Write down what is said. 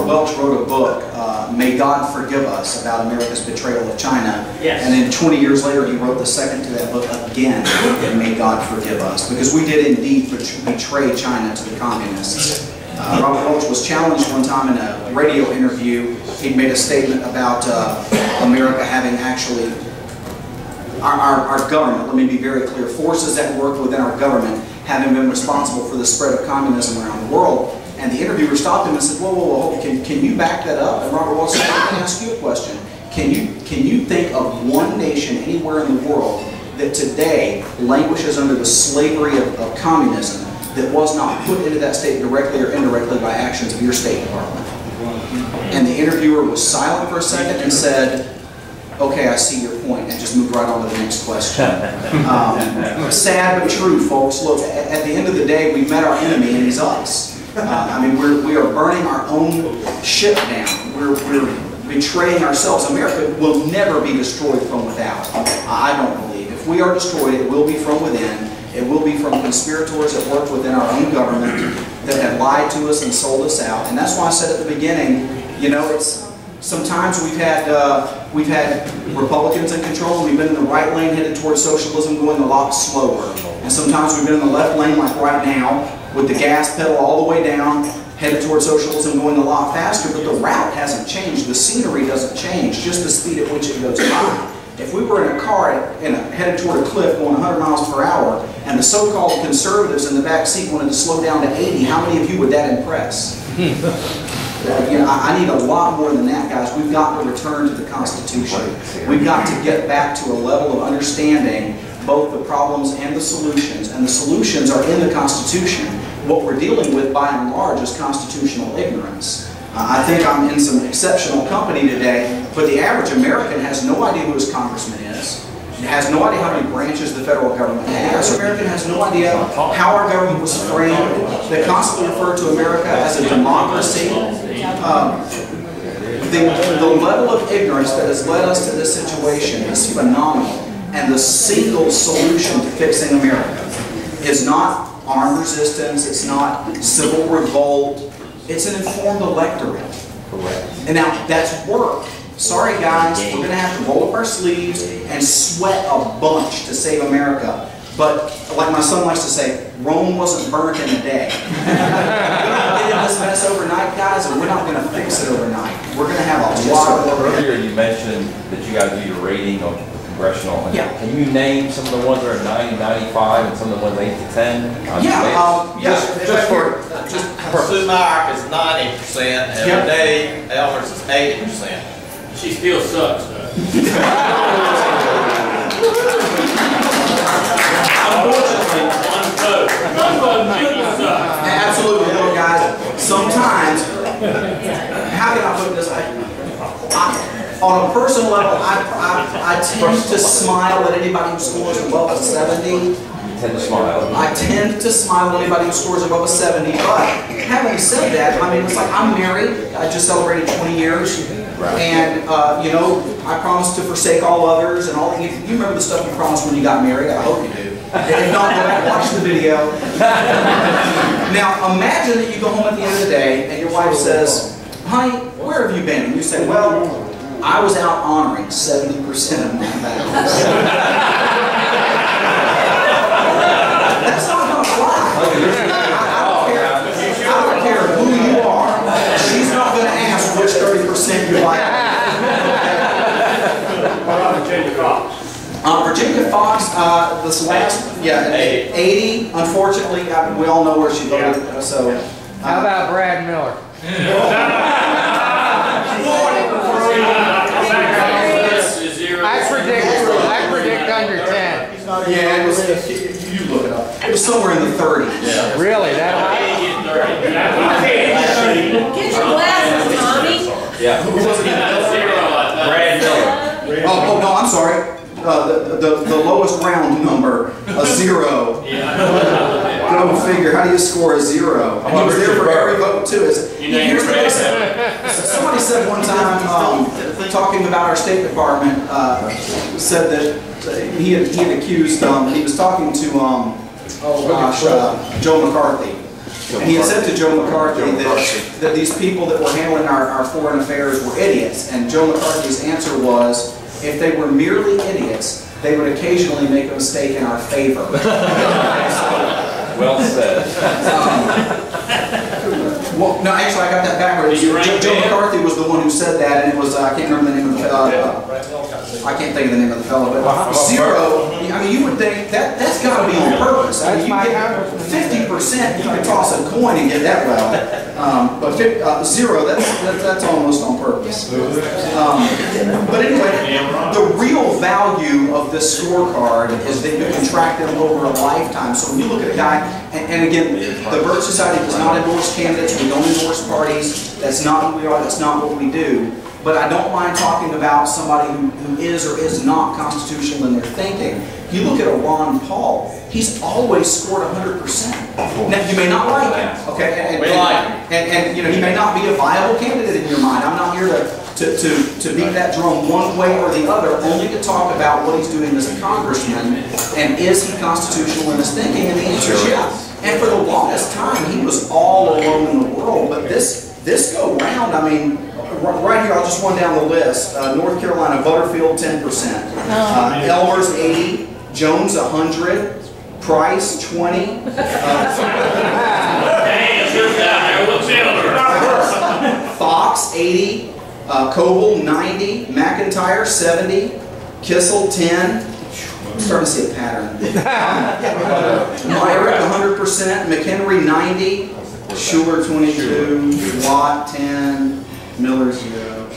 Welch wrote a book, May God Forgive Us, about America's betrayal of China. Yes. And then 20 years later, he wrote the second to that book again, May God Forgive Us, because we did indeed betray China to the communists. Robert Welch was challenged one time in a radio interview. He made a statement about America having actually, our government, let me be very clear, forces that work within our government having been responsible for the spread of communism around the world. And the interviewer stopped him and said, whoa, can you back that up? And Robert Welch said, let me ask you a question. Can you think of one nation anywhere in the world that today languishes under the slavery of communism that was not put into that state directly or indirectly by actions of your State Department? And the interviewer was silent for a second and said, okay, I see your point, and just moved right on to the next question. Sad but true, folks. Look, at the end of the day, we met our enemy, and he's us. I mean, we are burning our own ship down. We're betraying ourselves. America will never be destroyed from without. I don't believe. If we are destroyed, it will be from within. It will be from conspirators that work within our own government that have lied to us and sold us out. And that's why I said at the beginning, you know, sometimes we've had Republicans in control, and we've been in the right lane headed towards socialism, going a lot slower. And sometimes we've been in the left lane, like right now, with the gas pedal all the way down, headed towards socialism, going a lot faster. But the route hasn't changed. The scenery doesn't change, just the speed at which it goes by. If we were in a car headed toward a cliff going 100 miles per hour, and the so-called conservatives in the back seat wanted to slow down to 80, how many of you would that impress? You know, I need a lot more than that, guys. We've got to return to the Constitution. We've got to get back to a level of understanding both the problems and the solutions. And the solutions are in the Constitution. What we're dealing with, by and large, is constitutional ignorance. I think I'm in some exceptional company today, but the average American has no idea who his congressman is. Has no idea how many branches the federal government has. American has no idea how our government was framed. They constantly refer to America as a democracy. The level of ignorance that has led us to this situation is phenomenal. And the single solution to fixing America is not armed resistance, it's not civil revolt, it's an informed electorate. Correct. And now, that's work. Sorry guys, we're going to have to roll up our sleeves and sweat a bunch to save America. But, like my son likes to say, Rome wasn't burnt in a day. We're not getting this mess overnight, guys, and we're not going to fix it overnight. We're going to have a lot of work. Earlier you mentioned that you got to do your rating of congressional. Yeah. Can you name some of the ones that are 90, 95, and some of the ones 8 to 10? Sue Meyer is 90%, and Dave Elders is 80%. She still sucks, though. Unfortunately, one vote makes you suck. Absolutely, little guys. Sometimes, how can I put this? On a personal level, I tend to smile at anybody who scores above a 70. Tend to smile. I tend to smile at anybody who scores above a 70, but having said that, I mean, it's like I'm married. I just celebrated 20 years. Right. And, you know, I promised to forsake all others and all. You remember the stuff you promised when you got married? I hope you do. If not, go back and watch the video. Now, imagine that you go home at the end of the day and your wife says, honey, where have you been? And you say, well, I was out honoring 70% of my vows. That's not going to fly. I don't care who you are. She's not going to ask which 30% you like. Virginia Fox. Virginia Fox, this last, 80. Unfortunately, we all know where she voted. So, how about Brad Miller? I predict under 10. Yeah, it was. You look it up. It was somewhere in the 30s. Yeah. Really? That high? Get your glasses, Tommy. Yeah. Who was it? Brad Miller. Oh, no, I'm sorry. The lowest round number, a 0. Go figure. How do you score a 0? And he was there for every vote too. Here's what they said. Somebody said one time, talking about our State Department, said that he had accused. He was talking to Joe McCarthy, And he had said to Joe McCarthy that these people that were handling our foreign affairs were idiots. And Joe McCarthy's answer was, if they were merely idiots, they would occasionally make a mistake in our favor. Well said. Well, no, actually, I got that backwards. Joe McCarthy was the one who said that, and it was, I can't remember the name of the fellow. I can't think of the name of the fellow, but zero, I mean, you would think that's got to be on purpose. I mean, you get 50%, you can toss a coin and get that well. But zero, that's almost on purpose. But anyway, the real value of this scorecard is that you can track them over a lifetime. So when you look at a guy, and again, the Birch Society does not endorse candidates, we don't endorse parties, that's not who we are, that's not what we do. But I don't mind talking about somebody who is or is not constitutional in their thinking. You look at a Ron Paul, he's always scored 100%. Now, you may not like him, okay? We like him. And you know, he may not be a viable candidate in your mind. I'm not here to beat that drum one way or the other, only to talk about what he's doing as a congressman, and is he constitutional in his thinking? And the answer is yes. And for the longest time, he was all alone in the world. But this go round, I mean, right here, I'll just run down the list. North Carolina, Butterfield, 10%. Elmer's, 80. Jones, 100. Price, 20. Hey, it's your guy. What's the other? Fox, 80. Coble, 90. McIntyre, 70. Kissel, 10. I'm starting to see a pattern. Myrick, 100%. McHenry, 90. Schuler, 22. Watt, 10. Miller, 0.